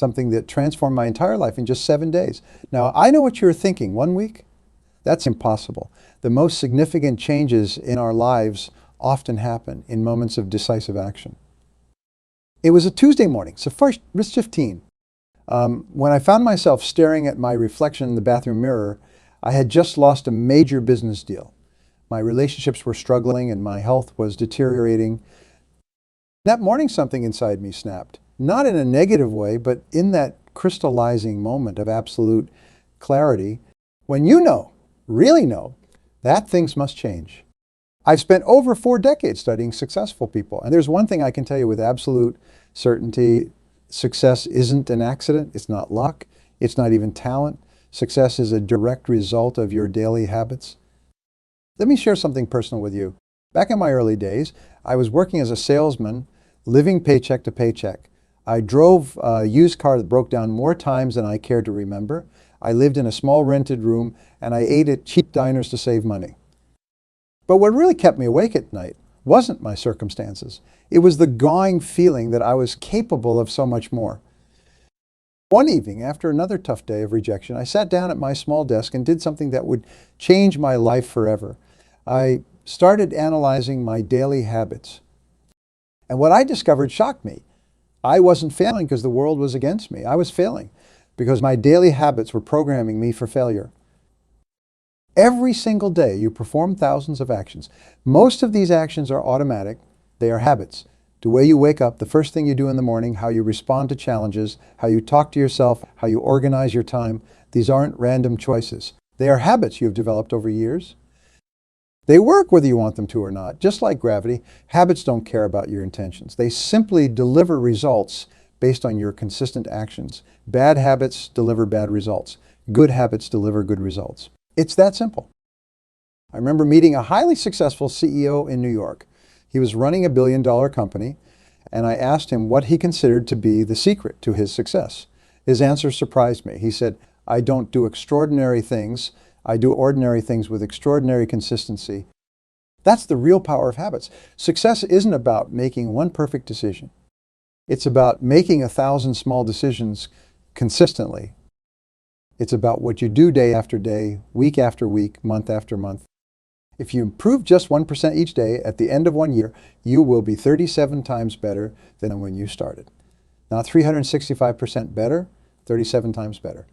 something that transformed my entire life in just 7 days. Now, I know what you're thinking. 1 week? That's impossible. The most significant changes in our lives often happen in moments of decisive action. It was a Tuesday morning, so first, risk 15. When I found myself staring at my reflection in the bathroom mirror, I had just lost a major business deal. My relationships were struggling and my health was deteriorating. That morning, something inside me snapped. Not in a negative way, but in that crystallizing moment of absolute clarity, when you know, really know, that things must change. I've spent over 4 decades studying successful people, and there's one thing I can tell you with absolute certainty: success isn't an accident, it's not luck, it's not even talent. Success is a direct result of your daily habits. Let me share something personal with you. Back in my early days, I was working as a salesman, living paycheck to paycheck. I drove a used car that broke down more times than I cared to remember. I lived in a small rented room, and I ate at cheap diners to save money. But what really kept me awake at night wasn't my circumstances. It was the gnawing feeling that I was capable of so much more. One evening, after another tough day of rejection, I sat down at my small desk and did something that would change my life forever. I started analyzing my daily habits. And what I discovered shocked me. I wasn't failing because the world was against me. I was failing because my daily habits were programming me for failure. Every single day you perform thousands of actions. Most of these actions are automatic. They are habits. The way you wake up, the first thing you do in the morning, how you respond to challenges, how you talk to yourself, how you organize your time. These aren't random choices. They are habits you've developed over years. They work whether you want them to or not. Just like gravity, habits don't care about your intentions. They simply deliver results based on your consistent actions. Bad habits deliver bad results. Good habits deliver good results. It's that simple. I remember meeting a highly successful CEO in New York. He was running $1 billion company, and I asked him what he considered to be the secret to his success. His answer surprised me. He said, "I don't do extraordinary things. I do ordinary things with extraordinary consistency." That's the real power of habits. Success isn't about making one perfect decision. It's about making 1,000 small decisions consistently. It's about what you do day after day, week after week, month after month. If you improve just 1% each day, at the end of 1 year, you will be 37 times better than when you started. Not 365% better, 37 times better.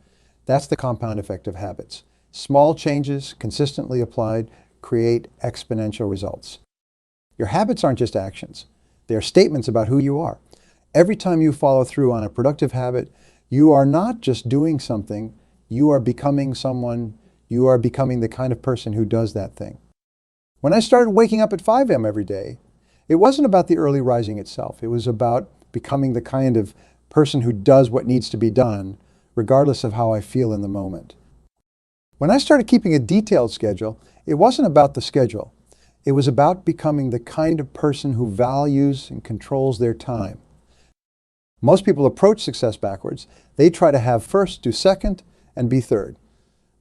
That's the compound effect of habits. Small changes, consistently applied, create exponential results. Your habits aren't just actions. They're statements about who you are. Every time you follow through on a productive habit, you are not just doing something, you are becoming someone, you are becoming the kind of person who does that thing. When I started waking up at 5 a.m. every day, it wasn't about the early rising itself. It was about becoming the kind of person who does what needs to be done, regardless of how I feel in the moment. When I started keeping a detailed schedule, it wasn't about the schedule. It was about becoming the kind of person who values and controls their time. Most people approach success backwards. They try to have first, do second, and be third.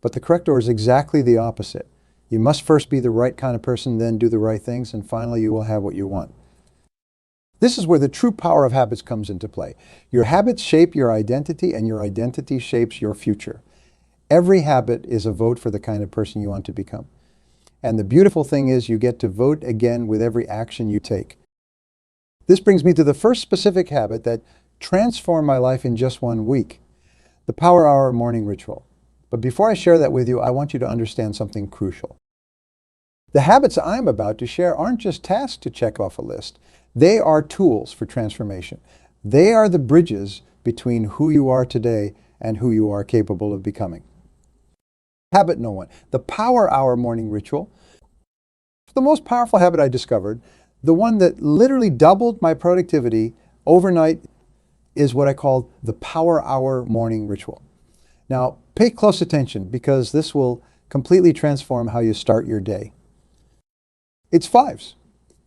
But the correct order is exactly the opposite. You must first be the right kind of person, then do the right things, and finally you will have what you want. This is where the true power of habits comes into play. Your habits shape your identity, and your identity shapes your future. Every habit is a vote for the kind of person you want to become. And the beautiful thing is you get to vote again with every action you take. This brings me to the first specific habit that transformed my life in just 1 week, the Power Hour morning ritual. But before I share that with you, I want you to understand something crucial. The habits I'm about to share aren't just tasks to check off a list. They are tools for transformation. They are the bridges between who you are today and who you are capable of becoming. Habit no one. The Power Hour morning ritual. The most powerful habit I discovered, the one that literally doubled my productivity overnight, is what I call the Power Hour morning ritual. Now, pay close attention because this will completely transform how you start your day. It's 5s.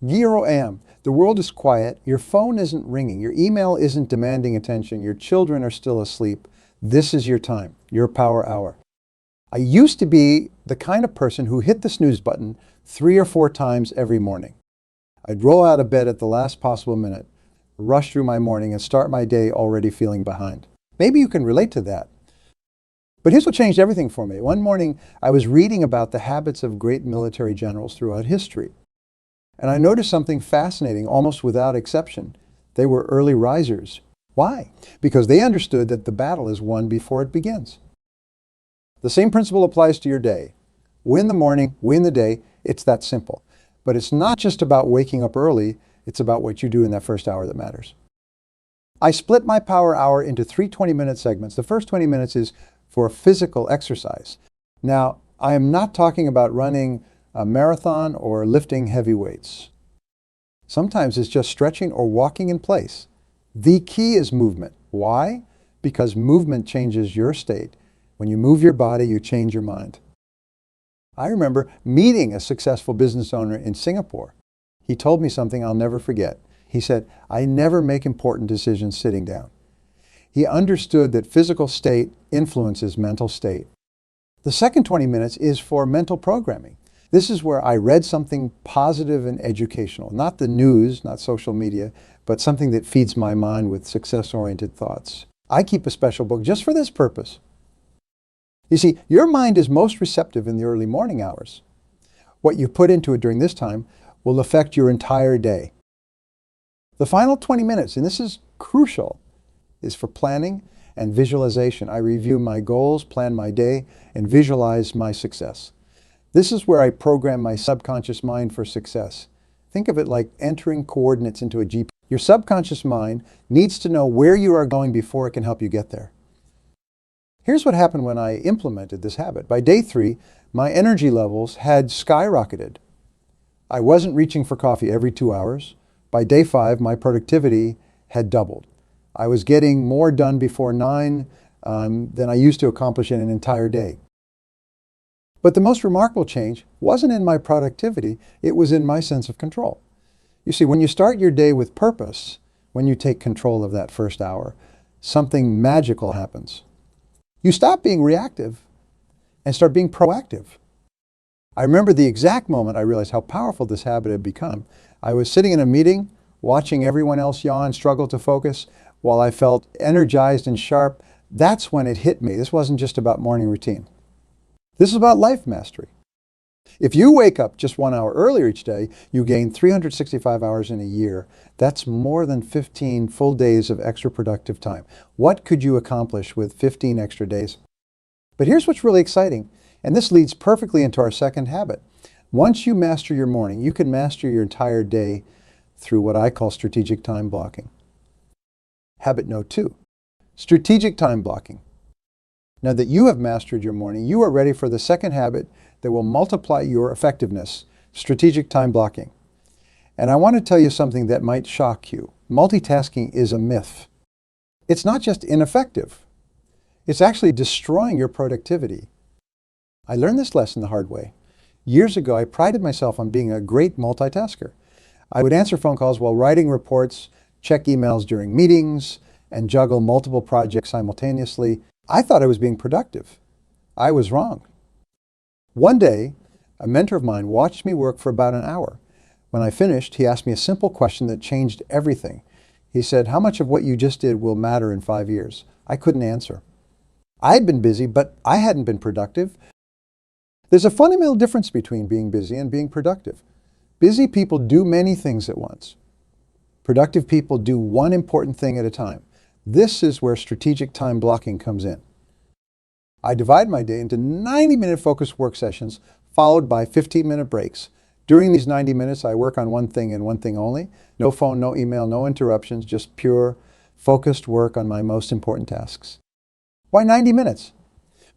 0 a.m. The world is quiet. Your phone isn't ringing. Your email isn't demanding attention. Your children are still asleep. This is your time, your Power Hour. I used to be the kind of person who hit the snooze button 3 or 4 times every morning. I'd roll out of bed at the last possible minute, rush through my morning, and start my day already feeling behind. Maybe you can relate to that. But here's what changed everything for me. One morning, I was reading about the habits of great military generals throughout history. And I noticed something fascinating, almost without exception. They were early risers. Why? Because they understood that the battle is won before it begins. The same principle applies to your day. Win the morning, win the day. It's that simple. But it's not just about waking up early. It's about what you do in that first hour that matters. I split my power hour into 3 20-minute segments. The first 20 minutes is for physical exercise. Now, I am not talking about running a marathon or lifting heavy weights. Sometimes it's just stretching or walking in place. The key is movement. Why? Because movement changes your state. When you move your body, you change your mind. I remember meeting a successful business owner in Singapore. He told me something I'll never forget. He said, "I never make important decisions sitting down." He understood that physical state influences mental state. The second 20 minutes is for mental programming. This is where I read something positive and educational, not the news, not social media, but something that feeds my mind with success-oriented thoughts. I keep a special book just for this purpose. You see, your mind is most receptive in the early morning hours. What you put into it during this time will affect your entire day. The final 20 minutes, and this is crucial, is for planning and visualization. I review my goals, plan my day, and visualize my success. This is where I program my subconscious mind for success. Think of it like entering coordinates into a GPS. Your subconscious mind needs to know where you are going before it can help you get there. Here's what happened when I implemented this habit. By day 3, my energy levels had skyrocketed. I wasn't reaching for coffee every 2 hours. By day 5, my productivity had doubled. I was getting more done before 9 than I used to accomplish in an entire day. But the most remarkable change wasn't in my productivity, it was in my sense of control. You see, when you start your day with purpose, when you take control of that first hour, something magical happens. You stop being reactive and start being proactive. I remember the exact moment I realized how powerful this habit had become. I was sitting in a meeting, watching everyone else yawn, struggle to focus, while I felt energized and sharp. That's when it hit me. This wasn't just about morning routine. This is about life mastery. If you wake up just 1 hour earlier each day, you gain 365 hours in a year. That's more than 15 full days of extra productive time. What could you accomplish with 15 extra days? But here's what's really exciting, and this leads perfectly into our second habit. Once you master your morning, you can master your entire day through what I call strategic time blocking. Habit note 2, strategic time blocking. Now that you have mastered your morning, you are ready for the second habit that will multiply your effectiveness, strategic time blocking. And I want to tell you something that might shock you. Multitasking is a myth. It's not just ineffective. It's actually destroying your productivity. I learned this lesson the hard way. Years ago, I prided myself on being a great multitasker. I would answer phone calls while writing reports, check emails during meetings, and juggle multiple projects simultaneously. I thought I was being productive. I was wrong. One day, a mentor of mine watched me work for about an hour. When I finished, he asked me a simple question that changed everything. He said, "How much of what you just did will matter in 5 years?" I couldn't answer. I had been busy, but I hadn't been productive. There's a fundamental difference between being busy and being productive. Busy people do many things at once. Productive people do one important thing at a time. This is where strategic time blocking comes in. I divide my day into 90-minute focused work sessions, followed by 15-minute breaks. During these 90 minutes, I work on one thing and one thing only. No phone, no email, no interruptions, just pure, focused work on my most important tasks. Why 90 minutes?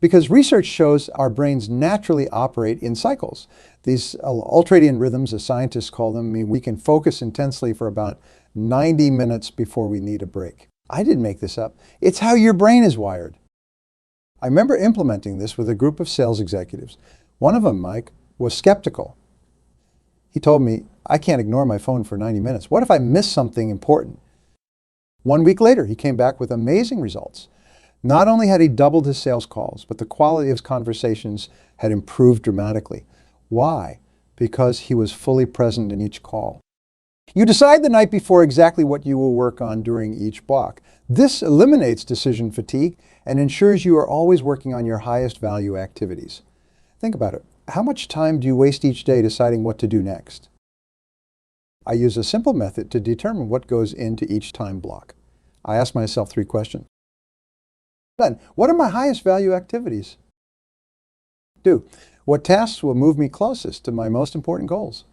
Because research shows our brains naturally operate in cycles. These ultradian rhythms, as scientists call them, mean we can focus intensely for about 90 minutes before we need a break. I didn't make this up. It's how your brain is wired. I remember implementing this with a group of sales executives. One of them, Mike, was skeptical. He told me, "I can't ignore my phone for 90 minutes. What if I miss something important?" 1 week later, he came back with amazing results. Not only had he doubled his sales calls, but the quality of his conversations had improved dramatically. Why? Because he was fully present in each call. You decide the night before exactly what you will work on during each block. This eliminates decision fatigue and ensures you are always working on your highest value activities. Think about it. How much time do you waste each day deciding what to do next? I use a simple method to determine what goes into each time block. I ask myself 3 questions. Then, what are my highest value activities? 2, what tasks will move me closest to my most important goals?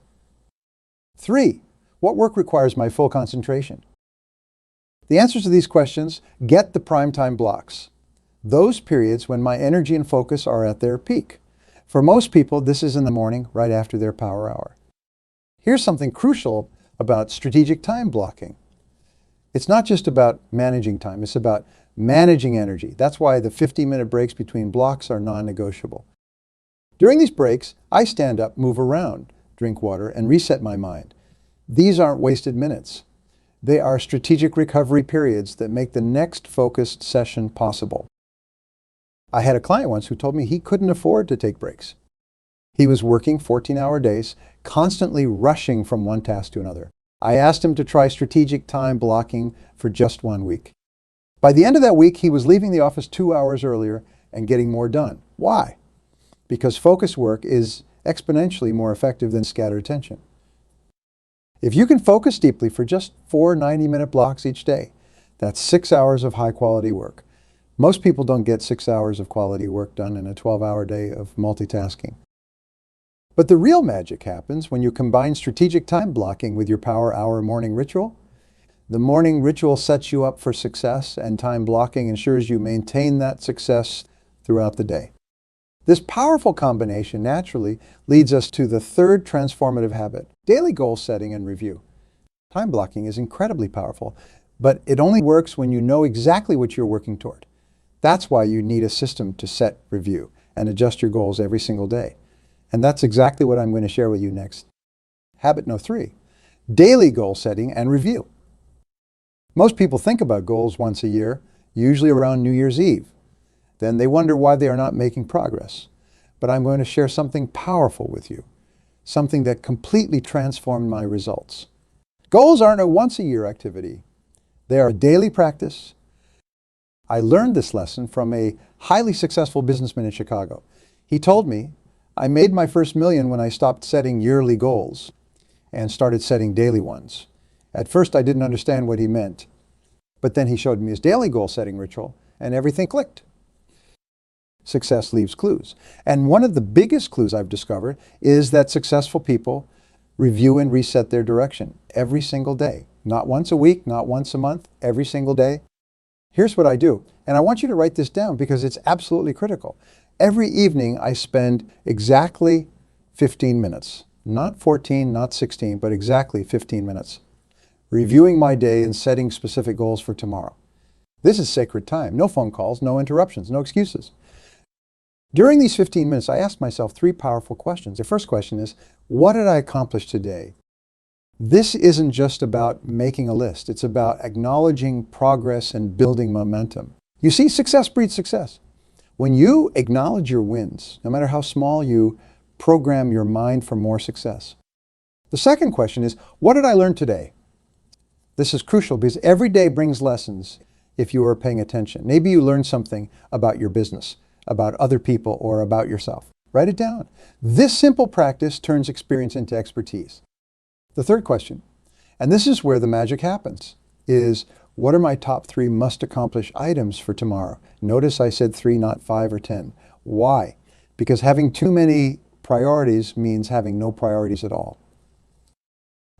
3, what work requires my full concentration? The answers to these questions get the prime time blocks, those periods when my energy and focus are at their peak. For most people, this is in the morning, right after their power hour. Here's something crucial about strategic time blocking. It's not just about managing time, it's about managing energy. That's why the 15-minute breaks between blocks are non-negotiable. During these breaks, I stand up, move around, drink water, and reset my mind. These aren't wasted minutes. They are strategic recovery periods that make the next focused session possible. I had a client once who told me he couldn't afford to take breaks. He was working 14-hour days, constantly rushing from one task to another. I asked him to try strategic time blocking for just 1 week. By the end of that week, he was leaving the office 2 hours earlier and getting more done. Why? Because focused work is exponentially more effective than scattered attention. If you can focus deeply for just 4 90-minute blocks each day, that's 6 hours of high-quality work. Most people don't get 6 hours of quality work done in a 12-hour day of multitasking. But the real magic happens when you combine strategic time blocking with your power hour morning ritual. The morning ritual sets you up for success, and time blocking ensures you maintain that success throughout the day. This powerful combination naturally leads us to the 3rd transformative habit, daily goal setting and review. Time blocking is incredibly powerful, but it only works when you know exactly what you're working toward. That's why you need a system to set, review, and adjust your goals every single day. And that's exactly what I'm going to share with you next. Habit no. 3, daily goal setting and review. Most people think about goals once a year, usually around New Year's Eve. Then they wonder why they are not making progress. But I'm going to share something powerful with you, something that completely transformed my results. Goals aren't a once-a-year activity. They are a daily practice. I learned this lesson from a highly successful businessman in Chicago. He told me, I made my first million when I stopped setting yearly goals and started setting daily ones. At first, I didn't understand what he meant, but then he showed me his daily goal setting ritual and everything clicked. Success leaves clues. And one of the biggest clues I've discovered is that successful people review and reset their direction every single day. Not once a week, not once a month, every single day. Here's what I do, and I want you to write this down because it's absolutely critical. Every evening I spend exactly 15 minutes, not 14, not 16, but exactly 15 minutes, reviewing my day and setting specific goals for tomorrow. This is sacred time. No phone calls, no interruptions, no excuses. During these 15 minutes, I ask myself 3 powerful questions. The first question is, what did I accomplish today? This isn't just about making a list. It's about acknowledging progress and building momentum. You see, success breeds success. When you acknowledge your wins, no matter how small, you program your mind for more success. The second question is, what did I learn today? This is crucial because every day brings lessons if you are paying attention. Maybe you learned something about your business, about other people, or about yourself. Write it down. This simple practice turns experience into expertise. The third question, and this is where the magic happens, is what are my top 3 must-accomplish items for tomorrow? Notice I said 3, not 5 or 10. Why? Because having too many priorities means having no priorities at all.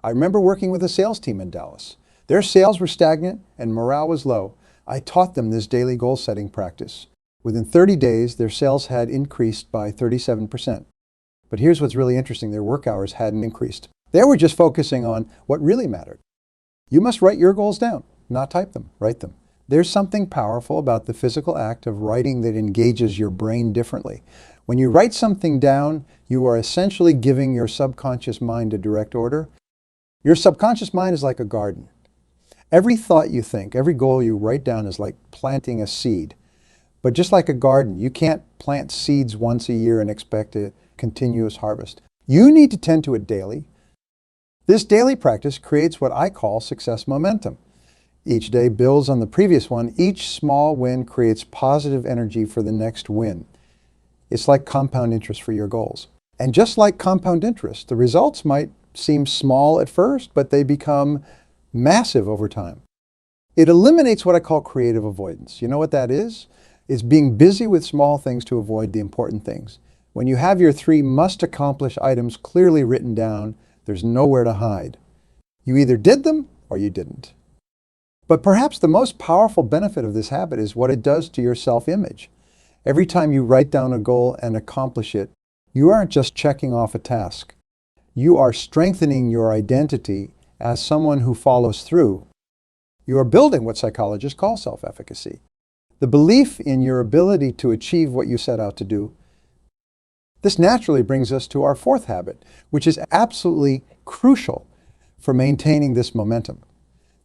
I remember working with a sales team in Dallas. Their sales were stagnant and morale was low. I taught them this daily goal-setting practice. Within 30 days, their sales had increased by 37%. But here's what's really interesting, their work hours hadn't increased. They were just focusing on what really mattered. You must write your goals down, not type them, write them. There's something powerful about the physical act of writing that engages your brain differently. When you write something down, you are essentially giving your subconscious mind a direct order. Your subconscious mind is like a garden. Every thought you think, every goal you write down is like planting a seed. But just like a garden, you can't plant seeds once a year and expect a continuous harvest. You need to tend to it daily. This daily practice creates what I call success momentum. Each day builds on the previous one. Each small win creates positive energy for the next win. It's like compound interest for your goals. And just like compound interest, the results might seem small at first, but they become massive over time. It eliminates what I call creative avoidance. You know what that is? It's being busy with small things to avoid the important things. When you have your 3 must-accomplish items clearly written down, there's nowhere to hide. You either did them or you didn't. But perhaps the most powerful benefit of this habit is what it does to your self-image. Every time you write down a goal and accomplish it, you aren't just checking off a task. You are strengthening your identity as someone who follows through. You are building what psychologists call self-efficacy. The belief in your ability to achieve what you set out to do. This naturally brings us to our 4th habit, which is absolutely crucial for maintaining this momentum.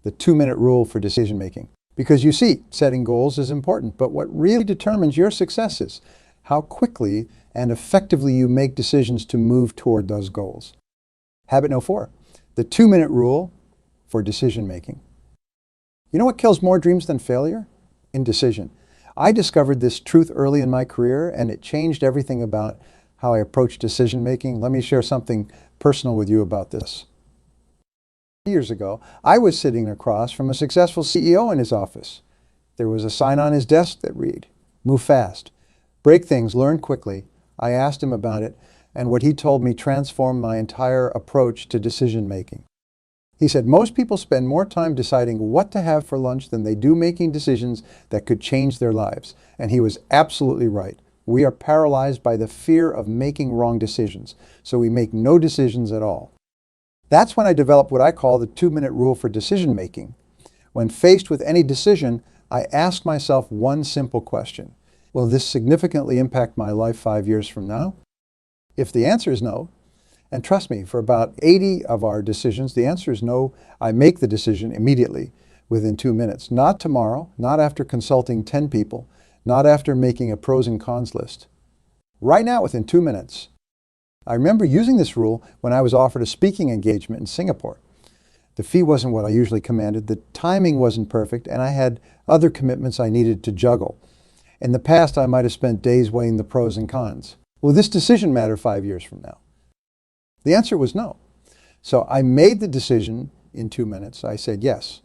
The 2-minute rule for decision making. Because you see, setting goals is important, but what really determines your success is how quickly and effectively you make decisions to move toward those goals. Habit no. 4, the 2-minute rule for decision making. You know what kills more dreams than failure? Indecision. I discovered this truth early in my career, and it changed everything about how I approach decision making. Let me share something personal with you about this. Years ago, I was sitting across from a successful CEO in his office. There was a sign on his desk that read, "Move fast, break things, learn quickly." I asked him about it, and what he told me transformed my entire approach to decision making. He said, "Most people spend more time deciding what to have for lunch than they do making decisions that could change their lives." And he was absolutely right. We are paralyzed by the fear of making wrong decisions, so we make no decisions at all. That's when I developed what I call the 2-minute rule for decision making. When faced with any decision, I ask myself one simple question. Will this significantly impact my life 5 years from now? If the answer is no, and trust me, for about 80 of our decisions, the answer is no, I make the decision immediately, within 2 minutes. Not tomorrow, not after consulting 10 people, not after making a pros and cons list. Right now, within 2 minutes. I remember using this rule when I was offered a speaking engagement in Singapore. The fee wasn't what I usually commanded, the timing wasn't perfect, and I had other commitments I needed to juggle. In the past, I might have spent days weighing the pros and cons. Will this decision matter 5 years from now? The answer was no. So I made the decision in 2 minutes. I said yes.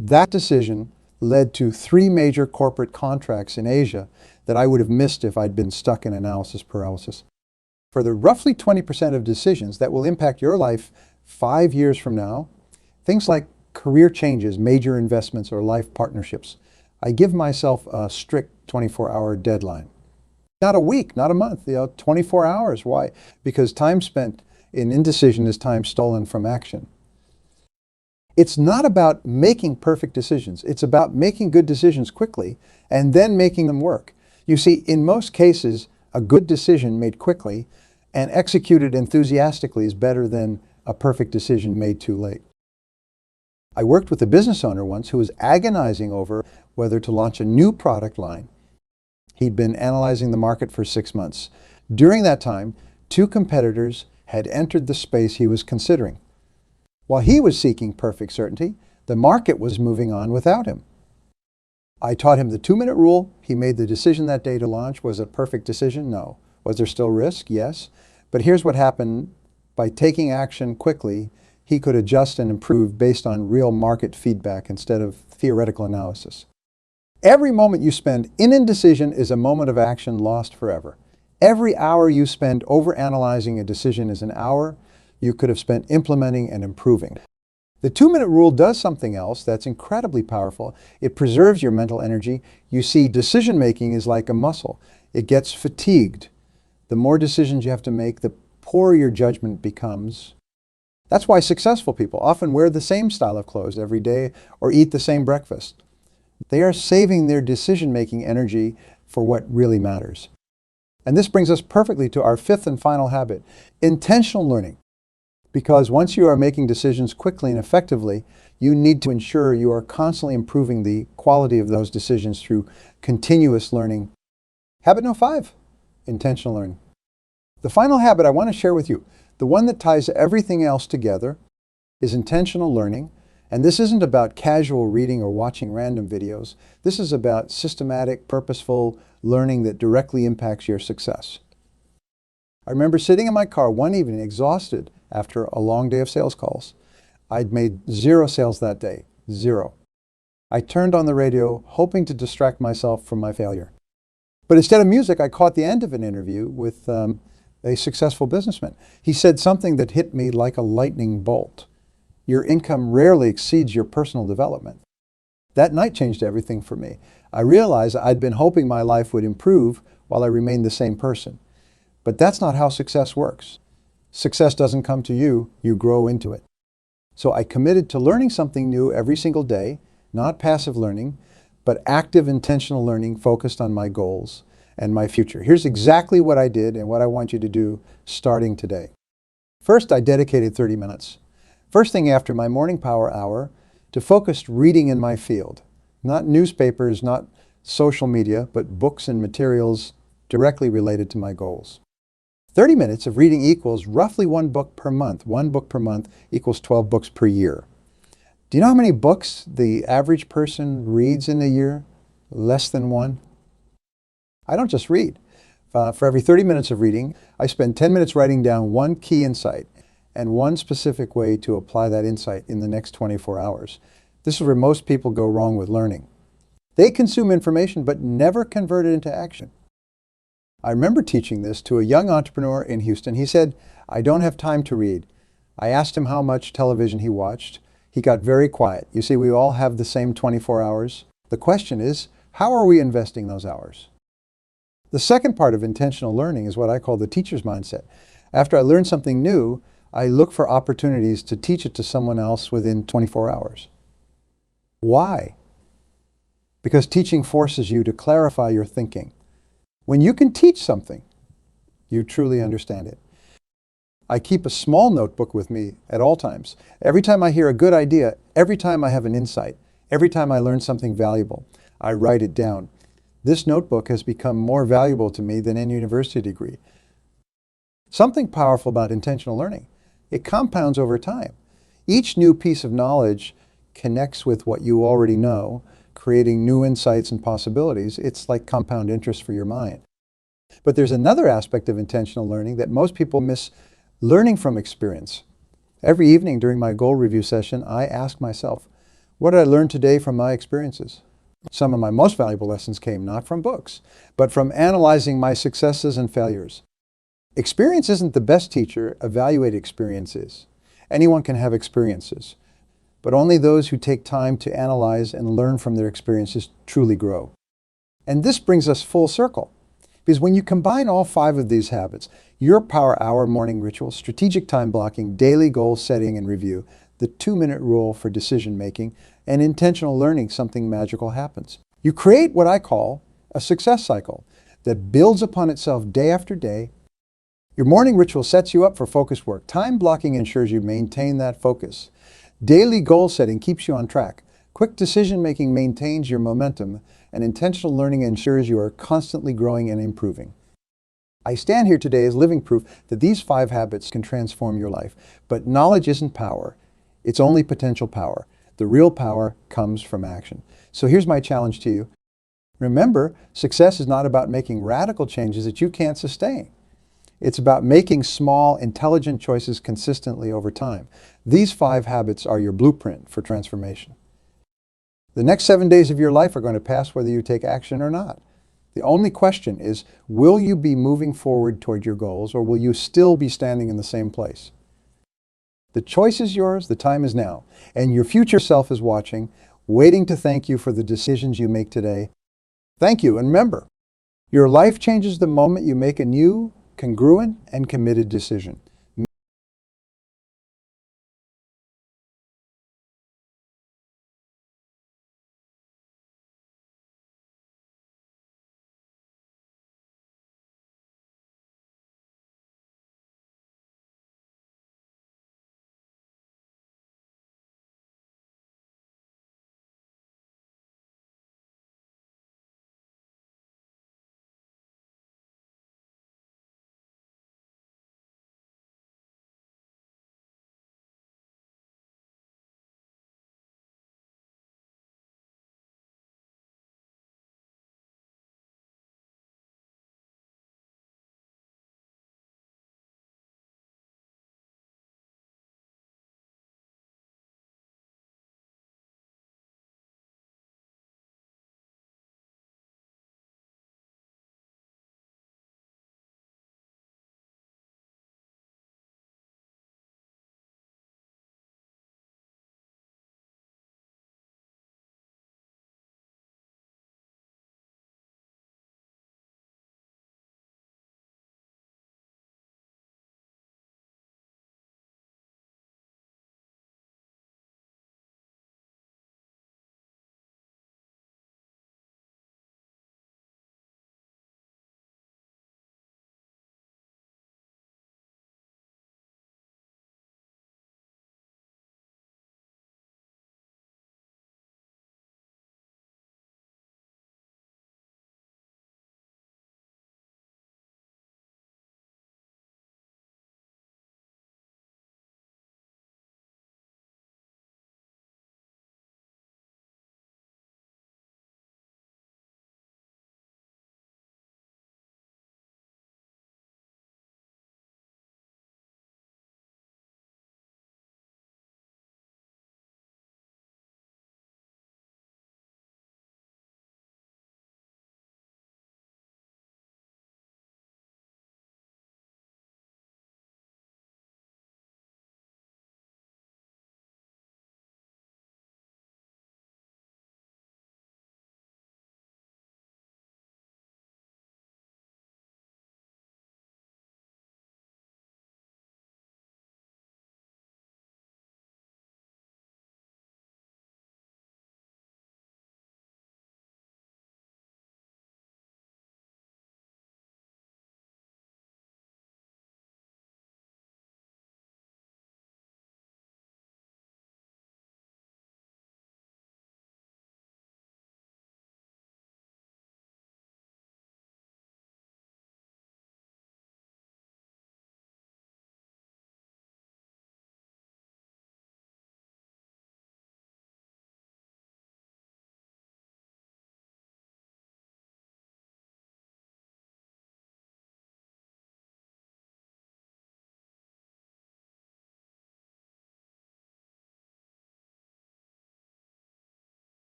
That decision led to 3 major corporate contracts in Asia that I would have missed if I'd been stuck in analysis paralysis. For the roughly 20% of decisions that will impact your life 5 years from now, things like career changes, major investments, or life partnerships, I give myself a strict 24-hour deadline. Not a week, not a month, 24 hours. Why? Because time spent in indecision is time stolen from action. It's not about making perfect decisions. It's about making good decisions quickly and then making them work. You see, in most cases, a good decision made quickly and executed enthusiastically is better than a perfect decision made too late. I worked with a business owner once who was agonizing over whether to launch a new product line. He'd been analyzing the market for 6 months. During that time, 2 competitors had entered the space he was considering. While he was seeking perfect certainty, the market was moving on without him. I taught him the 2-minute rule. He made the decision that day to launch. Was it a perfect decision? No. Was there still risk? Yes. But here's what happened. By taking action quickly, he could adjust and improve based on real market feedback instead of theoretical analysis. Every moment you spend in indecision is a moment of action lost forever. Every hour you spend overanalyzing a decision is an hour you could have spent implementing and improving. The 2-minute rule does something else that's incredibly powerful. It preserves your mental energy. You see, decision making is like a muscle. It gets fatigued. The more decisions you have to make, the poorer your judgment becomes. That's why successful people often wear the same style of clothes every day or eat the same breakfast. They are saving their decision-making energy for what really matters. And this brings us perfectly to our 5th and final habit, intentional learning. Because once you are making decisions quickly and effectively, you need to ensure you are constantly improving the quality of those decisions through continuous learning. Habit no. 5, intentional learning. The final habit I want to share with you, the one that ties everything else together, is intentional learning. And this isn't about casual reading or watching random videos. This is about systematic, purposeful learning that directly impacts your success. I remember sitting in my car one evening exhausted after a long day of sales calls. I'd made 0 sales that day, 0. I turned on the radio hoping to distract myself from my failure. But instead of music, I caught the end of an interview with a successful businessman. He said something that hit me like a lightning bolt. Your income rarely exceeds your personal development. That night changed everything for me. I realized I'd been hoping my life would improve while I remained the same person. But that's not how success works. Success doesn't come to you, you grow into it. So I committed to learning something new every single day, not passive learning, but active, intentional learning focused on my goals and my future. Here's exactly what I did and what I want you to do starting today. First, I dedicated 30 minutes. First thing after my morning power hour to focused reading in my field. Not newspapers, not social media, but books and materials directly related to my goals. 30 minutes of reading equals roughly 1 book per month. 1 book per month equals 12 books per year. Do you know how many books the average person reads in a year? Less than 1. I don't just read. For every 30 minutes of reading, I spend 10 minutes writing down one key insight and one specific way to apply that insight in the next 24 hours. This is where most people go wrong with learning. They consume information but never convert it into action. I remember teaching this to a young entrepreneur in Houston. He said, "I don't have time to read." I asked him how much television he watched. He got very quiet. You see, we all have the same 24 hours. The question is, how are we investing those hours? The second part of intentional learning is what I call the teacher's mindset. After I learn something new, I look for opportunities to teach it to someone else within 24 hours. Why? Because teaching forces you to clarify your thinking. When you can teach something, you truly understand it. I keep a small notebook with me at all times. Every time I hear a good idea, every time I have an insight, every time I learn something valuable, I write it down. This notebook has become more valuable to me than any university degree. Something powerful about intentional learning. It compounds over time. Each new piece of knowledge connects with what you already know, creating new insights and possibilities. It's like compound interest for your mind. But there's another aspect of intentional learning that most people miss: learning from experience. Every evening during my goal review session, I ask myself, what did I learn today from my experiences? Some of my most valuable lessons came not from books, but from analyzing my successes and failures. Experience isn't the best teacher, evaluate experience is. Anyone can have experiences, but only those who take time to analyze and learn from their experiences truly grow. And this brings us full circle. Because when you combine all 5 of these habits, your power hour morning ritual, strategic time blocking, daily goal setting and review, the 2-minute rule for decision making, and intentional learning, something magical happens. You create what I call a success cycle that builds upon itself day after day. Your morning ritual sets you up for focused work. Time blocking ensures you maintain that focus. Daily goal setting keeps you on track. Quick decision making maintains your momentum, and intentional learning ensures you are constantly growing and improving. I stand here today as living proof that these 5 habits can transform your life. But knowledge isn't power. It's only potential power. The real power comes from action. So here's my challenge to you. Remember, success is not about making radical changes that you can't sustain. It's about making small, intelligent choices consistently over time. These 5 habits are your blueprint for transformation. The next 7 days of your life are going to pass whether you take action or not. The only question is, will you be moving forward toward your goals, or will you still be standing in the same place? The choice is yours, the time is now, and your future self is watching, waiting to thank you for the decisions you make today. Thank you, and remember, your life changes the moment you make a new, congruent, and committed decision.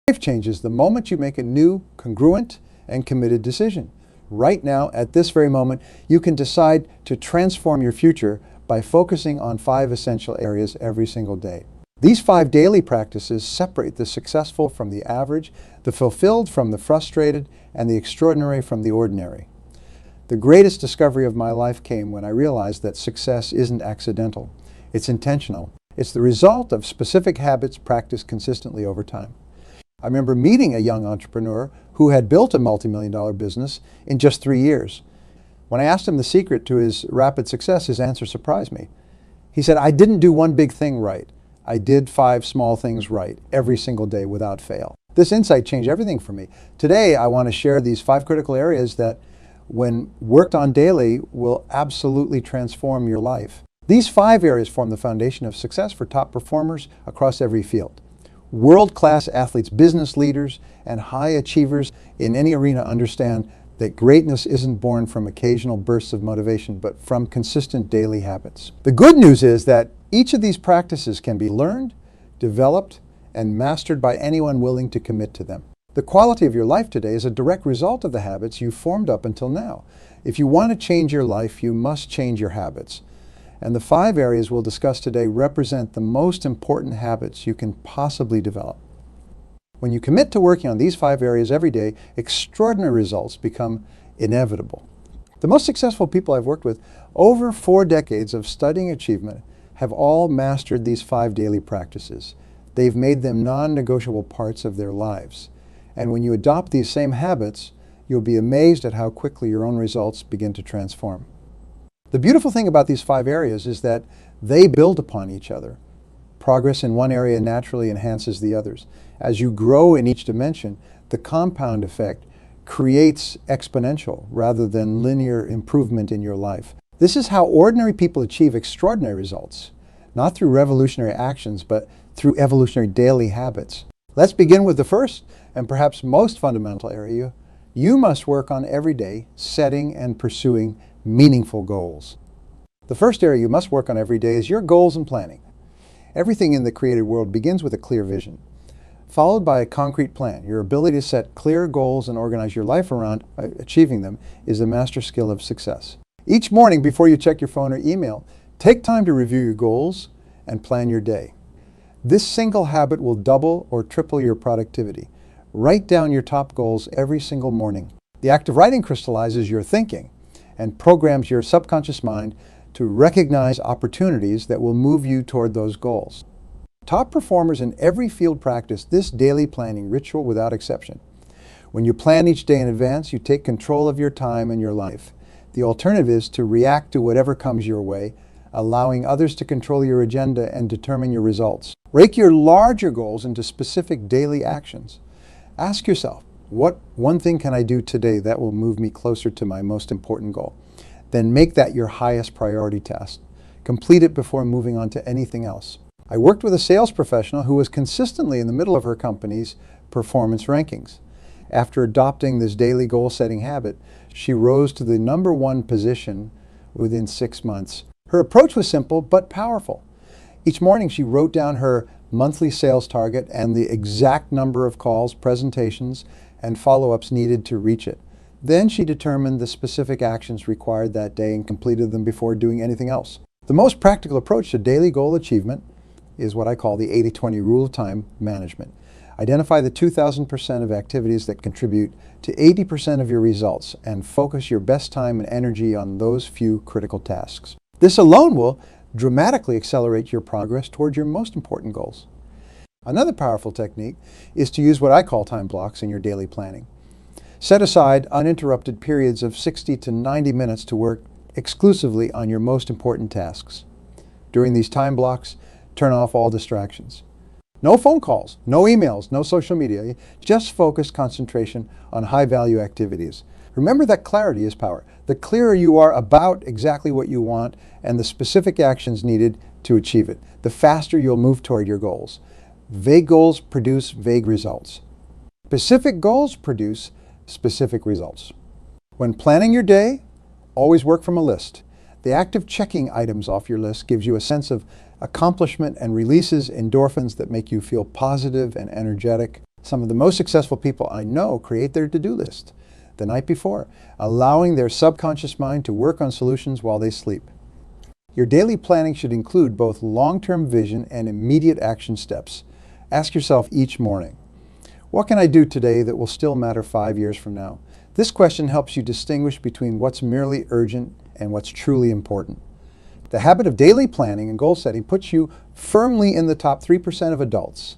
Life changes the moment you make a new, congruent, and committed decision. Right now, at this very moment, you can decide to transform your future by focusing on 5 essential areas every single day. These 5 daily practices separate the successful from the average, the fulfilled from the frustrated, and the extraordinary from the ordinary. The greatest discovery of my life came when I realized that success isn't accidental. It's intentional. It's the result of specific habits practiced consistently over time. I remember meeting a young entrepreneur who had built a multi-million-dollar business in just 3 years. When I asked him the secret to his rapid success, his answer surprised me. He said, "I didn't do one big thing right. I did 5 small things right every single day without fail." This insight changed everything for me. Today, I want to share these 5 critical areas that, when worked on daily, will absolutely transform your life. These 5 areas form the foundation of success for top performers across every field. World-class athletes, business leaders, and high achievers in any arena understand that greatness isn't born from occasional bursts of motivation, but from consistent daily habits. The good news is that each of these practices can be learned, developed, and mastered by anyone willing to commit to them. The quality of your life today is a direct result of the habits you've formed up until now. If you want to change your life, you must change your habits. And the 5 areas we'll discuss today represent the most important habits you can possibly develop. When you commit to working on these 5 areas every day, extraordinary results become inevitable. The most successful people I've worked with, over 4 decades of studying achievement, have all mastered these 5 daily practices. They've made them non-negotiable parts of their lives. And when you adopt these same habits, you'll be amazed at how quickly your own results begin to transform. The beautiful thing about these 5 areas is that they build upon each other. Progress in one area naturally enhances the others. As you grow in each dimension, the compound effect creates exponential rather than linear improvement in your life. This is how ordinary people achieve extraordinary results, not through revolutionary actions, but through evolutionary daily habits. Let's begin with the first and perhaps most fundamental area. You must work on every day setting and pursuing meaningful goals. The first area you must work on every day is your goals and planning. Everything in the created world begins with a clear vision, followed by a concrete plan. Your ability to set clear goals and organize your life around achieving them is the master skill of success. Each morning before you check your phone or email, take time to review your goals and plan your day. This single habit will double or triple your productivity. Write down your top goals every single morning. The act of writing crystallizes your thinking and programs your subconscious mind to recognize opportunities that will move you toward those goals. Top performers in every field practice this daily planning ritual without exception. When you plan each day in advance, you take control of your time and your life. The alternative is to react to whatever comes your way, allowing others to control your agenda and determine your results. Break your larger goals into specific daily actions. Ask yourself, what one thing can I do today that will move me closer to my most important goal? Then make that your highest priority task. Complete it before moving on to anything else. I worked with a sales professional who was consistently in the middle of her company's performance rankings. After adopting this daily goal-setting habit, she rose to the #1 position within 6 months. Her approach was simple but powerful. Each morning she wrote down her monthly sales target and the exact number of calls, presentations, and follow-ups needed to reach it. Then she determined the specific actions required that day and completed them before doing anything else. The most practical approach to daily goal achievement is what I call the 80-20 rule of time management. Identify the 2,000% of activities that contribute to 80% of your results and focus your best time and energy on those few critical tasks. This alone will dramatically accelerate your progress toward your most important goals. Another powerful technique is to use what I call time blocks in your daily planning. Set aside uninterrupted periods of 60 to 90 minutes to work exclusively on your most important tasks. During these time blocks, turn off all distractions. No phone calls, no emails, no social media, just focused concentration on high-value activities. Remember that clarity is power. The clearer you are about exactly what you want and the specific actions needed to achieve it, the faster you'll move toward your goals. Vague goals produce vague results. Specific goals produce specific results. When planning your day, always work from a list. The act of checking items off your list gives you a sense of accomplishment and releases endorphins that make you feel positive and energetic. Some of the most successful people I know create their to-do list the night before, allowing their subconscious mind to work on solutions while they sleep. Your daily planning should include both long-term vision and immediate action steps. Ask yourself each morning, what can I do today that will still matter 5 years from now? This question helps you distinguish between what's merely urgent and what's truly important. The habit of daily planning and goal setting puts you firmly in the top 3% of adults.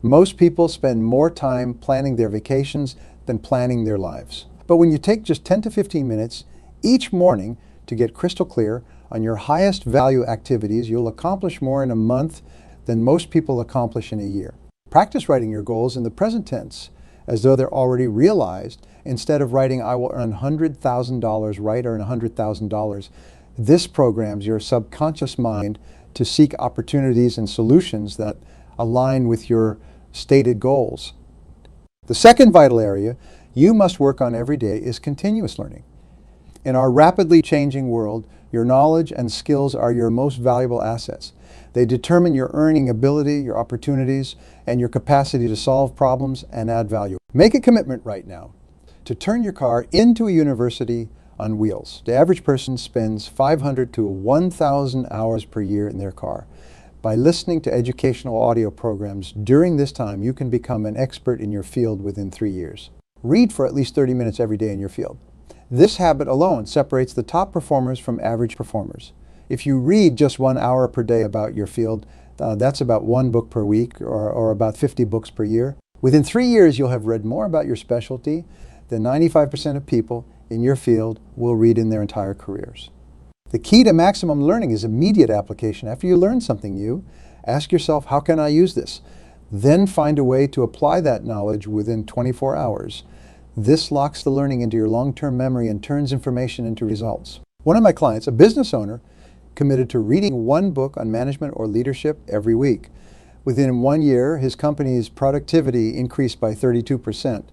Most people spend more time planning their vacations than planning their lives. But when you take just 10 to 15 minutes each morning to get crystal clear on your highest value activities, you'll accomplish more in a month than most people accomplish in a year. Practice writing your goals in the present tense as though they're already realized. Instead of writing, I will earn $100,000, write earn $100,000. This programs your subconscious mind to seek opportunities and solutions that align with your stated goals. The second vital area you must work on every day is continuous learning. In our rapidly changing world, your knowledge and skills are your most valuable assets. They determine your earning ability, your opportunities, and your capacity to solve problems and add value. Make a commitment right now to turn your car into a university on wheels. The average person spends 500 to 1,000 hours per year in their car. By listening to educational audio programs during this time, you can become an expert in your field within 3 years. Read for at least 30 minutes every day in your field. This habit alone separates the top performers from average performers. If you read just 1 hour per day about your field, that's about 1 book per week or about 50 books per year. Within 3 years, you'll have read more about your specialty than 95% of people in your field will read in their entire careers. The key to maximum learning is immediate application. After you learn something new, ask yourself, how can I use this? Then find a way to apply that knowledge within 24 hours. This locks the learning into your long-term memory and turns information into results. One of my clients, a business owner, committed to reading 1 book on management or leadership every week. Within 1 year, his company's productivity increased by 32%.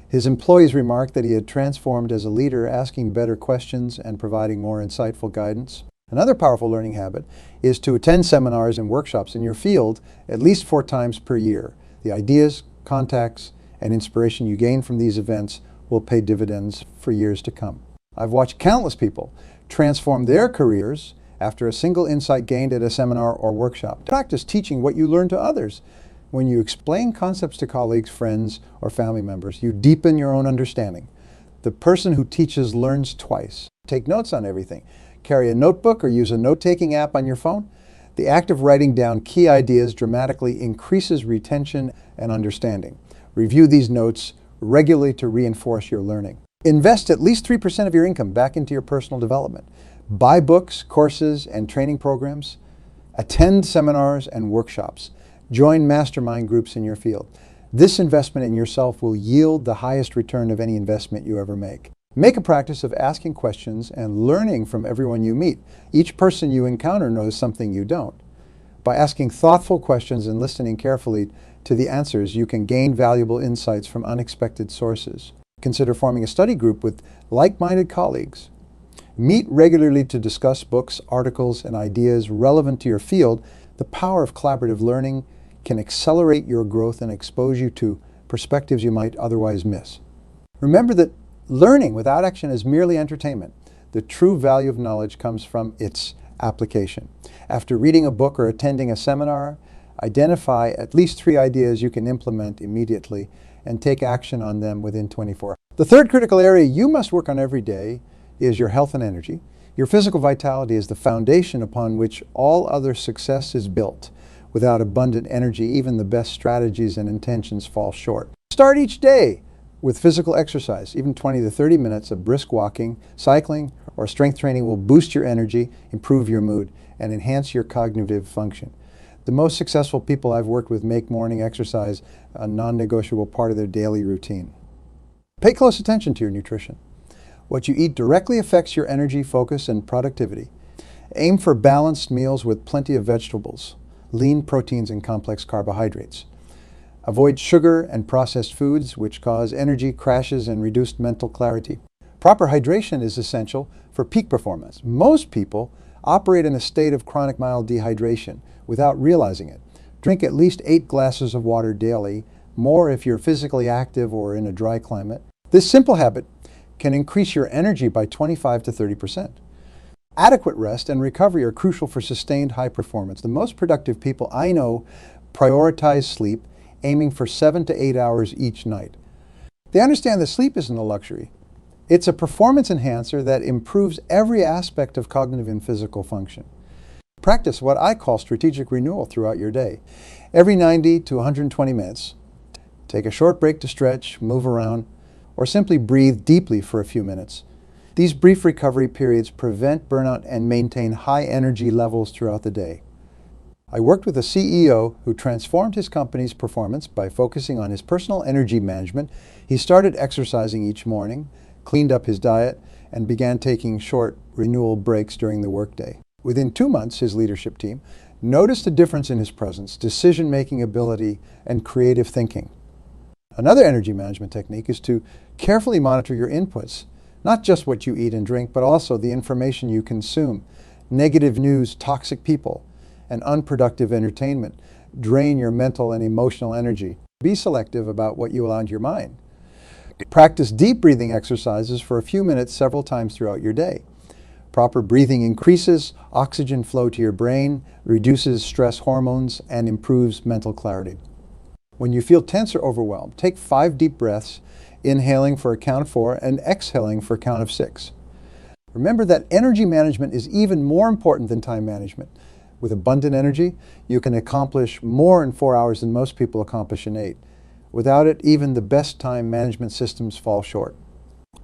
His employees remarked that he had transformed as a leader, asking better questions and providing more insightful guidance. Another powerful learning habit is to attend seminars and workshops in your field at least 4 times per year. The ideas, contacts, and inspiration you gain from these events will pay dividends for years to come. I've watched countless people transform their careers after a single insight gained at a seminar or workshop. Practice teaching what you learn to others. When you explain concepts to colleagues, friends, or family members, you deepen your own understanding. The person who teaches learns twice. Take notes on everything. Carry a notebook or use a note-taking app on your phone. The act of writing down key ideas dramatically increases retention and understanding. Review these notes regularly to reinforce your learning. Invest at least 3% of your income back into your personal development. Buy books, courses, and training programs. Attend seminars and workshops. Join mastermind groups in your field. This investment in yourself will yield the highest return of any investment you ever make. Make a practice of asking questions and learning from everyone you meet. Each person you encounter knows something you don't. By asking thoughtful questions and listening carefully to the answers, you can gain valuable insights from unexpected sources. Consider forming a study group with like-minded colleagues. Meet regularly to discuss books, articles, and ideas relevant to your field. The power of collaborative learning can accelerate your growth and expose you to perspectives you might otherwise miss. Remember that learning without action is merely entertainment. The true value of knowledge comes from its application. After reading a book or attending a seminar, identify at least 3 ideas you can implement immediately and take action on them within 24 hours. The third critical area you must work on every day is your health and energy. Your physical vitality is the foundation upon which all other success is built. Without abundant energy, even the best strategies and intentions fall short. Start each day with physical exercise. Even 20 to 30 minutes of brisk walking, cycling, or strength training will boost your energy, improve your mood, and enhance your cognitive function. The most successful people I've worked with make morning exercise a non-negotiable part of their daily routine. Pay close attention to your nutrition. What you eat directly affects your energy, focus, and productivity. Aim for balanced meals with plenty of vegetables, lean proteins, and complex carbohydrates. Avoid sugar and processed foods, which cause energy crashes and reduced mental clarity. Proper hydration is essential for peak performance. Most people operate in a state of chronic mild dehydration without realizing it. Drink at least 8 glasses of water daily, more if you're physically active or in a dry climate. This simple habit can increase your energy by 25 to 30%. Adequate rest and recovery are crucial for sustained high performance. The most productive people I know prioritize sleep, aiming for 7 to 8 hours each night. They understand that sleep isn't a luxury. It's a performance enhancer that improves every aspect of cognitive and physical function. Practice what I call strategic renewal throughout your day. Every 90 to 120 minutes, take a short break to stretch, move around, or simply breathe deeply for a few minutes. These brief recovery periods prevent burnout and maintain high energy levels throughout the day. I worked with a CEO who transformed his company's performance by focusing on his personal energy management. He started exercising each morning, cleaned up his diet, and began taking short renewal breaks during the workday. Within 2 months, his leadership team noticed a difference in his presence, decision-making ability, and creative thinking. Another energy management technique is to carefully monitor your inputs, not just what you eat and drink, but also the information you consume. Negative news, toxic people, and unproductive entertainment drain your mental and emotional energy. Be selective about what you allow into your mind. Practice deep breathing exercises for a few minutes several times throughout your day. Proper breathing increases oxygen flow to your brain, reduces stress hormones, and improves mental clarity. When you feel tense or overwhelmed, take 5 deep breaths, inhaling for a count of 4 and exhaling for a count of 6. Remember that energy management is even more important than time management. With abundant energy, you can accomplish more in 4 hours than most people accomplish in 8. Without it, even the best time management systems fall short.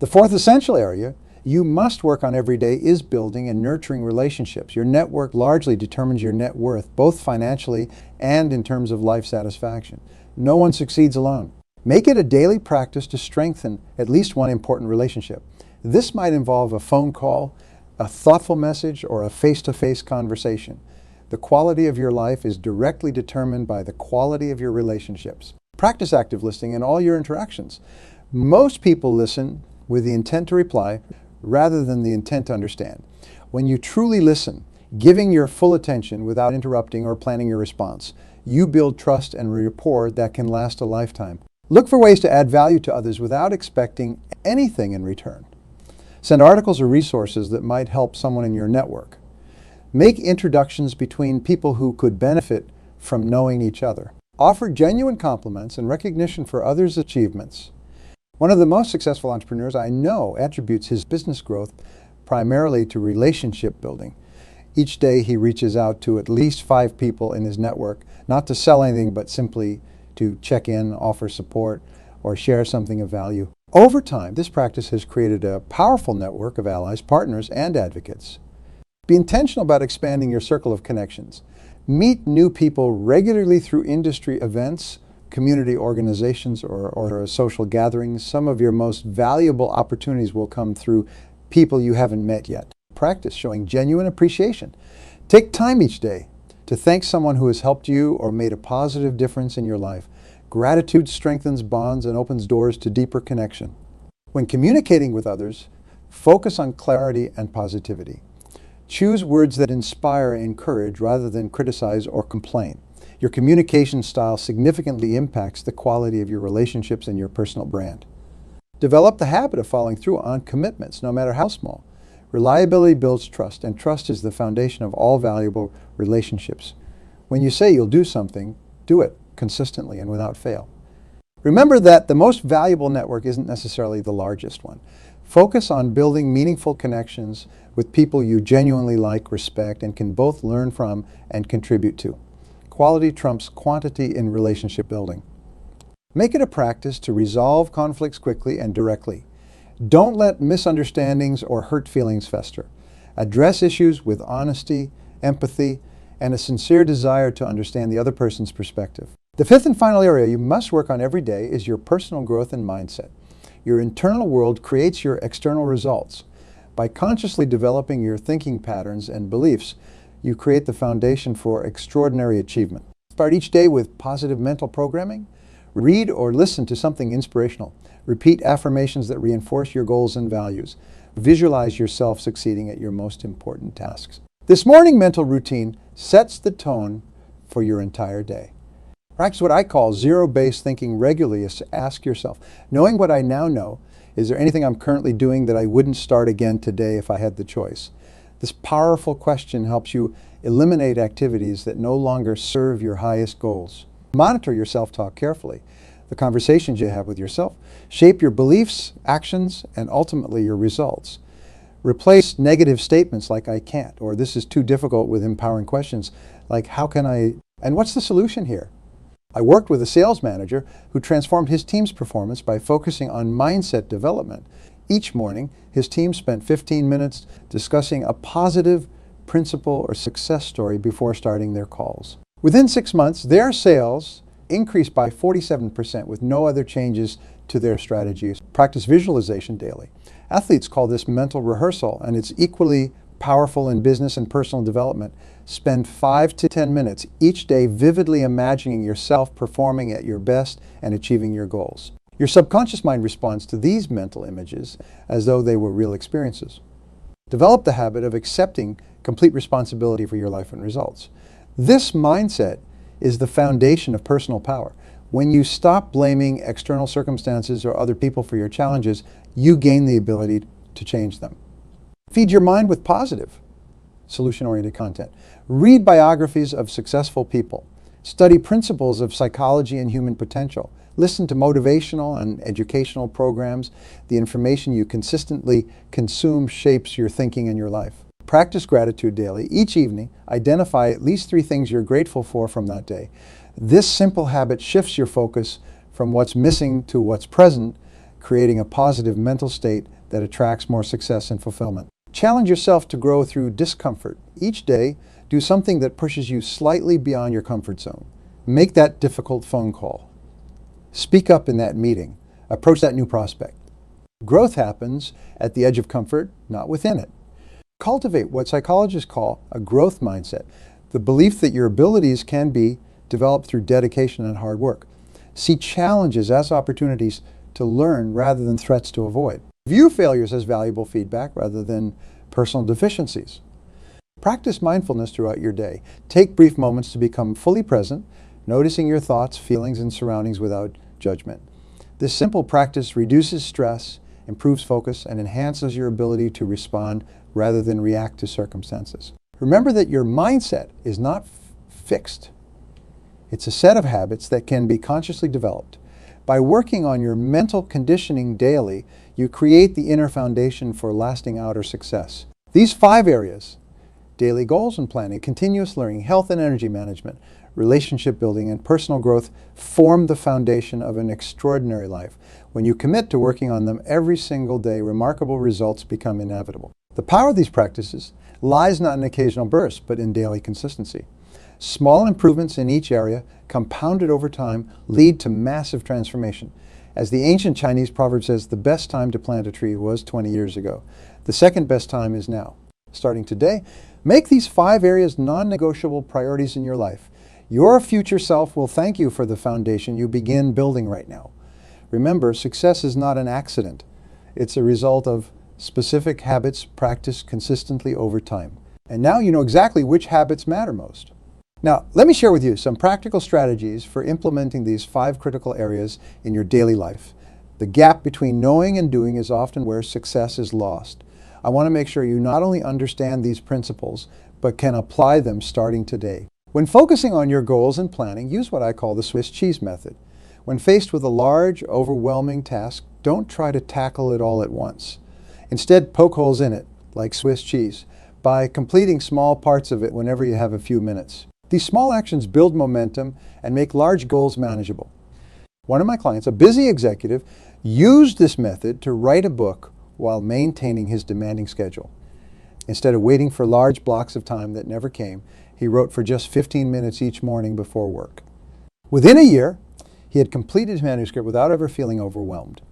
The fourth essential area you must work on every day is building and nurturing relationships. Your network largely determines your net worth, both financially and in terms of life satisfaction. No one succeeds alone. Make it a daily practice to strengthen at least one important relationship. This might involve a phone call, a thoughtful message, or a face-to-face conversation. The quality of your life is directly determined by the quality of your relationships. Practice active listening in all your interactions. Most people listen with the intent to reply rather than the intent to understand. When you truly listen, giving your full attention without interrupting or planning your response, you build trust and rapport that can last a lifetime. Look for ways to add value to others without expecting anything in return. Send articles or resources that might help someone in your network. Make introductions between people who could benefit from knowing each other. Offer genuine compliments and recognition for others' achievements. One of the most successful entrepreneurs I know attributes his business growth primarily to relationship building. Each day he reaches out to at least 5 people in his network, not to sell anything, but simply to check in, offer support, or share something of value. Over time, this practice has created a powerful network of allies, partners, and advocates. Be intentional about expanding your circle of connections. Meet new people regularly through industry events, community organizations, or social gatherings. Some of your most valuable opportunities will come through people you haven't met yet. Practice showing genuine appreciation. Take time each day to thank someone who has helped you or made a positive difference in your life. Gratitude strengthens bonds and opens doors to deeper connection. When communicating with others, focus on clarity and positivity. Choose words that inspire and encourage rather than criticize or complain. Your communication style significantly impacts the quality of your relationships and your personal brand. Develop the habit of following through on commitments, no matter how small. Reliability builds trust, and trust is the foundation of all valuable relationships. When you say you'll do something, do it consistently and without fail. Remember that the most valuable network isn't necessarily the largest one. Focus on building meaningful connections with people you genuinely like, respect, and can both learn from and contribute to. Quality trumps quantity in relationship building. Make it a practice to resolve conflicts quickly and directly. Don't let misunderstandings or hurt feelings fester. Address issues with honesty, empathy, and a sincere desire to understand the other person's perspective. The fifth and final area you must work on every day is your personal growth and mindset. Your internal world creates your external results. By consciously developing your thinking patterns and beliefs, you create the foundation for extraordinary achievement. Start each day with positive mental programming. Read or listen to something inspirational. Repeat affirmations that reinforce your goals and values. Visualize yourself succeeding at your most important tasks. This morning mental routine sets the tone for your entire day. Practice what I call zero-based thinking regularly is to ask yourself, knowing what I now know, is there anything I'm currently doing that I wouldn't start again today if I had the choice? This powerful question helps you eliminate activities that no longer serve your highest goals. Monitor your self-talk carefully. The conversations you have with yourself shape your beliefs, actions, and ultimately your results. Replace negative statements like "I can't" or "this is too difficult" with empowering questions like "how can I" and "what's the solution here?" I worked with a sales manager who transformed his team's performance by focusing on mindset development. Each morning, his team spent 15 minutes discussing a positive principle or success story before starting their calls. Within 6 months, their sales increased by 47% with no other changes to their strategies. Practice visualization daily. Athletes call this mental rehearsal, and it's equally powerful in business and personal development. Spend 5 to 10 minutes each day vividly imagining yourself performing at your best and achieving your goals. Your subconscious mind responds to these mental images as though they were real experiences. Develop the habit of accepting complete responsibility for your life and results. This mindset is the foundation of personal power. When you stop blaming external circumstances or other people for your challenges, you gain the ability to change them. Feed your mind with positive, solution-oriented content. Read biographies of successful people. Study principles of psychology and human potential. Listen to motivational and educational programs. The information you consistently consume shapes your thinking and your life. Practice gratitude daily. Each evening, identify at least 3 things you're grateful for from that day. This simple habit shifts your focus from what's missing to what's present, creating a positive mental state that attracts more success and fulfillment. Challenge yourself to grow through discomfort. Each day, do something that pushes you slightly beyond your comfort zone. Make that difficult phone call. Speak up in that meeting. Approach that new prospect. Growth happens at the edge of comfort, not within it. Cultivate what psychologists call a growth mindset, the belief that your abilities can be developed through dedication and hard work. See challenges as opportunities to learn rather than threats to avoid. View failures as valuable feedback rather than personal deficiencies. Practice mindfulness throughout your day. Take brief moments to become fully present, noticing your thoughts, feelings, and surroundings without judgment. This simple practice reduces stress, improves focus, and enhances your ability to respond rather than react to circumstances. Remember that your mindset is not fixed. It's a set of habits that can be consciously developed. By working on your mental conditioning daily, you create the inner foundation for lasting outer success. These 5 areas, daily goals and planning, continuous learning, health and energy management, relationship building, and personal growth, form the foundation of an extraordinary life. When you commit to working on them every single day, remarkable results become inevitable. The power of these practices lies not in occasional bursts, but in daily consistency. Small improvements in each area, compounded over time, lead to massive transformation. As the ancient Chinese proverb says, the best time to plant a tree was 20 years ago. The second best time is now. Starting today, make these 5 areas non-negotiable priorities in your life. Your future self will thank you for the foundation you begin building right now. Remember, success is not an accident. It's a result of specific habits practiced consistently over time. And now you know exactly which habits matter most. Now, let me share with you some practical strategies for implementing these 5 critical areas in your daily life. The gap between knowing and doing is often where success is lost. I want to make sure you not only understand these principles, but can apply them starting today. When focusing on your goals and planning, use what I call the Swiss cheese method. When faced with a large, overwhelming task, don't try to tackle it all at once. Instead, poke holes in it, like Swiss cheese, by completing small parts of it whenever you have a few minutes. These small actions build momentum and make large goals manageable. One of my clients, a busy executive, used this method to write a book while maintaining his demanding schedule. Instead of waiting for large blocks of time that never came, he wrote for just 15 minutes each morning before work. Within a year, he had completed his manuscript without ever feeling overwhelmed.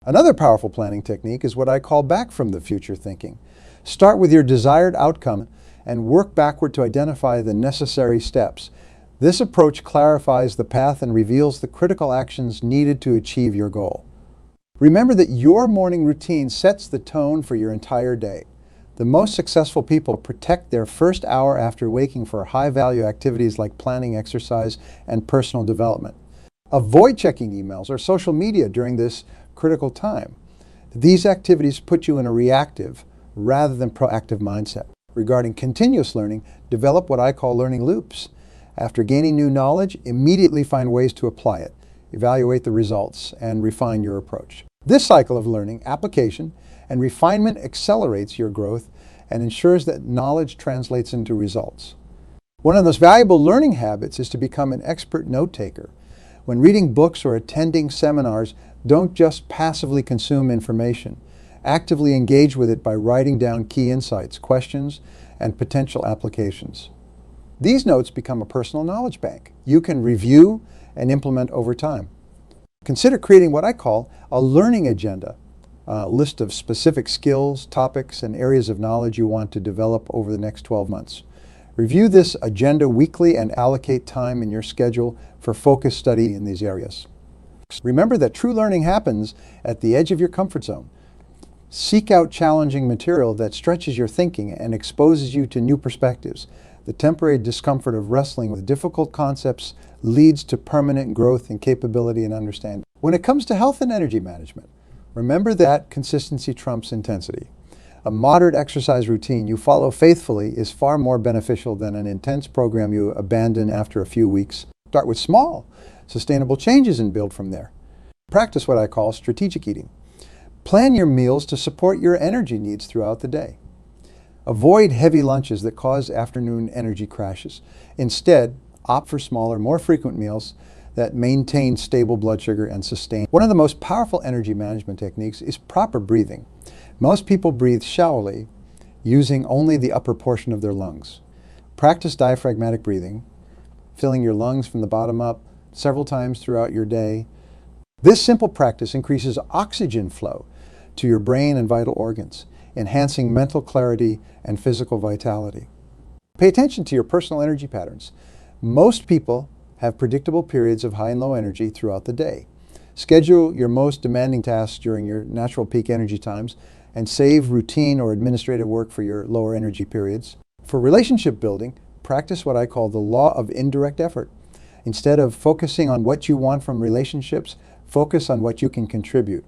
Another powerful planning technique is what I call back from the future thinking. Start with your desired outcome and work backward to identify the necessary steps. This approach clarifies the path and reveals the critical actions needed to achieve your goal. Remember that your morning routine sets the tone for your entire day. The most successful people protect their first hour after waking for high-value activities like planning, exercise, and personal development. Avoid checking emails or social media during this critical time. These activities put you in a reactive rather than proactive mindset. Regarding continuous learning, develop what I call learning loops. After gaining new knowledge, immediately find ways to apply it, evaluate the results, and refine your approach. This cycle of learning, application, and refinement accelerates your growth and ensures that knowledge translates into results. One of the most valuable learning habits is to become an expert note-taker. When reading books or attending seminars, don't just passively consume information. Actively engage with it by writing down key insights, questions, and potential applications. These notes become a personal knowledge bank you can review and implement over time. Consider creating what I call a learning agenda, a list of specific skills, topics, and areas of knowledge you want to develop over the next 12 months. Review this agenda weekly and allocate time in your schedule for focused study in these areas. Remember that true learning happens at the edge of your comfort zone. Seek out challenging material that stretches your thinking and exposes you to new perspectives. The temporary discomfort of wrestling with difficult concepts leads to permanent growth in capability and understanding. When it comes to health and energy management, remember that consistency trumps intensity. A moderate exercise routine you follow faithfully is far more beneficial than an intense program you abandon after a few weeks. Start with small, sustainable changes and build from there. Practice what I call strategic eating. Plan your meals to support your energy needs throughout the day. Avoid heavy lunches that cause afternoon energy crashes. Instead, opt for smaller, more frequent meals that maintain stable blood sugar and sustain. One of the most powerful energy management techniques is proper breathing. Most people breathe shallowly, using only the upper portion of their lungs. Practice diaphragmatic breathing, filling your lungs from the bottom up several times throughout your day. This simple practice increases oxygen flow to your brain and vital organs, enhancing mental clarity and physical vitality. Pay attention to your personal energy patterns. Most people have predictable periods of high and low energy throughout the day. Schedule your most demanding tasks during your natural peak energy times and save routine or administrative work for your lower energy periods. For relationship building, practice what I call the law of indirect effort. Instead of focusing on what you want from relationships, focus on what you can contribute.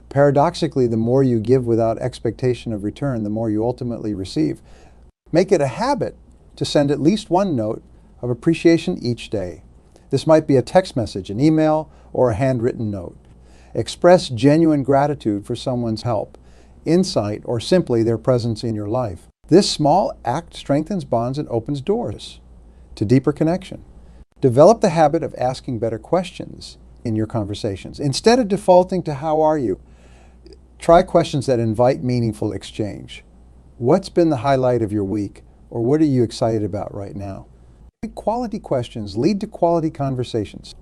Paradoxically, the more you give without expectation of return, the more you ultimately receive. Make it a habit to send at least one note of appreciation each day. This might be a text message, an email, or a handwritten note. Express genuine gratitude for someone's help, insight, or simply their presence in your life. This small act strengthens bonds and opens doors to deeper connection. Develop the habit of asking better questions in your conversations. Instead of defaulting to "how are you?" try questions that invite meaningful exchange. What's been the highlight of your week, or what are you excited about right now? Quality questions lead to quality conversations.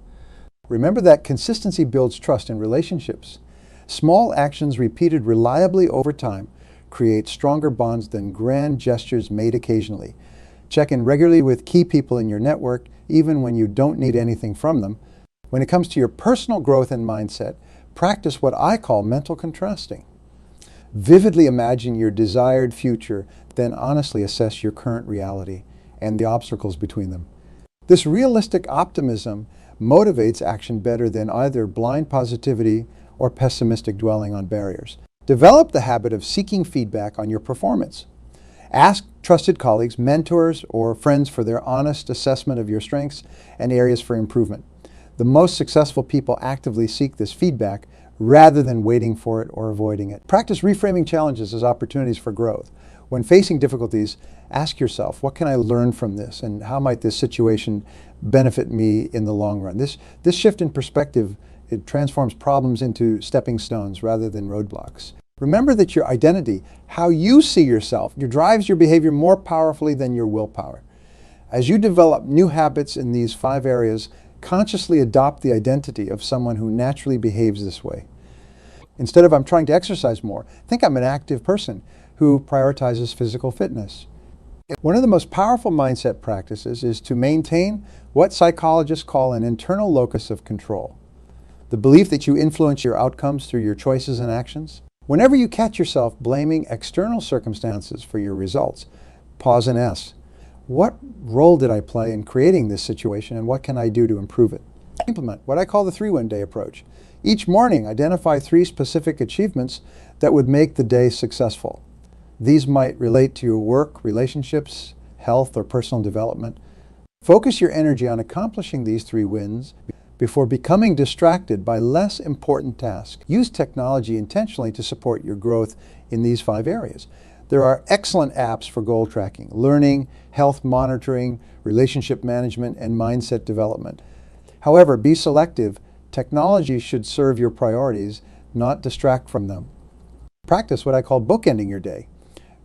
Remember that consistency builds trust in relationships. Small actions repeated reliably over time create stronger bonds than grand gestures made occasionally. Check in regularly with key people in your network, even when you don't need anything from them. When it comes to your personal growth and mindset, practice what I call mental contrasting. Vividly imagine your desired future, then honestly assess your current reality and the obstacles between them. This realistic optimism motivates action better than either blind positivity or pessimistic dwelling on barriers. Develop the habit of seeking feedback on your performance. Ask trusted colleagues, mentors, or friends for their honest assessment of your strengths and areas for improvement. The most successful people actively seek this feedback rather than waiting for it or avoiding it. Practice reframing challenges as opportunities for growth. When facing difficulties, ask yourself, what can I learn from this, and how might this situation benefit me in the long run? This shift in perspective, it transforms problems into stepping stones rather than roadblocks. Remember that your identity, how you see yourself, drives your behavior more powerfully than your willpower. As you develop new habits in these 5 areas, consciously adopt the identity of someone who naturally behaves this way. Instead of "I'm trying to exercise more," think "I'm an active person who prioritizes physical fitness." One of the most powerful mindset practices is to maintain what psychologists call an internal locus of control. The belief that you influence your outcomes through your choices and actions. Whenever you catch yourself blaming external circumstances for your results, pause and ask, what role did I play in creating this situation, and what can I do to improve it? Implement what I call the 3-win-day approach. Each morning, identify 3 specific achievements that would make the day successful. These might relate to your work, relationships, health, or personal development. Focus your energy on accomplishing these 3 wins before becoming distracted by less important tasks. Use technology intentionally to support your growth in these 5 areas. There are excellent apps for goal tracking, learning, health monitoring, relationship management, and mindset development. However, be selective. Technology should serve your priorities, not distract from them. Practice what I call bookending your day,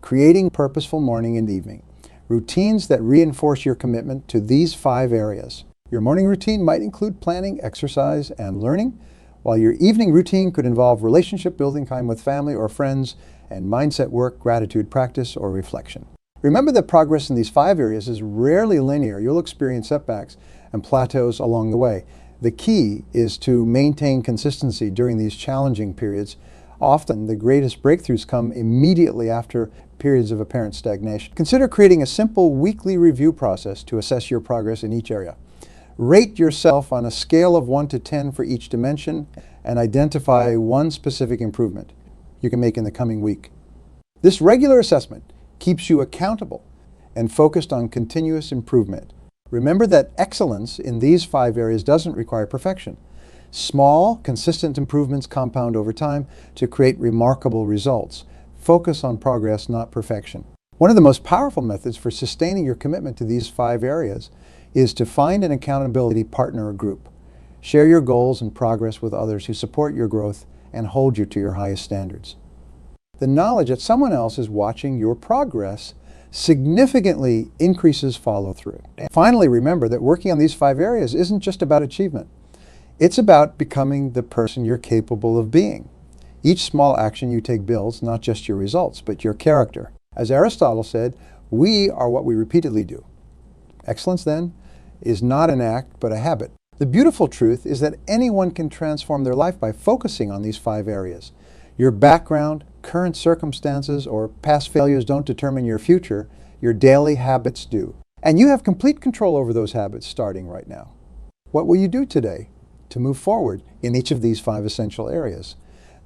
creating purposeful morning and evening, routines that reinforce your commitment to these 5 areas. Your morning routine might include planning, exercise, and learning, while your evening routine could involve relationship building, time with family or friends, and mindset work, gratitude practice, or reflection. Remember that progress in these 5 areas is rarely linear. You'll experience setbacks and plateaus along the way. The key is to maintain consistency during these challenging periods. Often, the greatest breakthroughs come immediately after periods of apparent stagnation. Consider creating a simple weekly review process to assess your progress in each area. Rate yourself on a scale of 1 to 10 for each dimension and identify one specific improvement you can make in the coming week. This regular assessment keeps you accountable and focused on continuous improvement. Remember that excellence in these 5 areas doesn't require perfection. Small, consistent improvements compound over time to create remarkable results. Focus on progress, not perfection. One of the most powerful methods for sustaining your commitment to these 5 areas is to find an accountability partner or group. Share your goals and progress with others who support your growth and hold you to your highest standards. The knowledge that someone else is watching your progress significantly increases follow-through. Finally, remember that working on these 5 areas isn't just about achievement. It's about becoming the person you're capable of being. Each small action you take builds not just your results, but your character. As Aristotle said, we are what we repeatedly do. Excellence, then, is not an act, but a habit. The beautiful truth is that anyone can transform their life by focusing on these 5 areas. Your background, current circumstances, or past failures don't determine your future. Your daily habits do. And you have complete control over those habits starting right now. What will you do today to move forward in each of these 5 essential areas?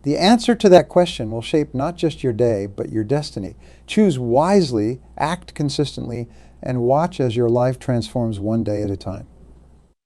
The answer to that question will shape not just your day, but your destiny. Choose wisely, act consistently, and watch as your life transforms one day at a time.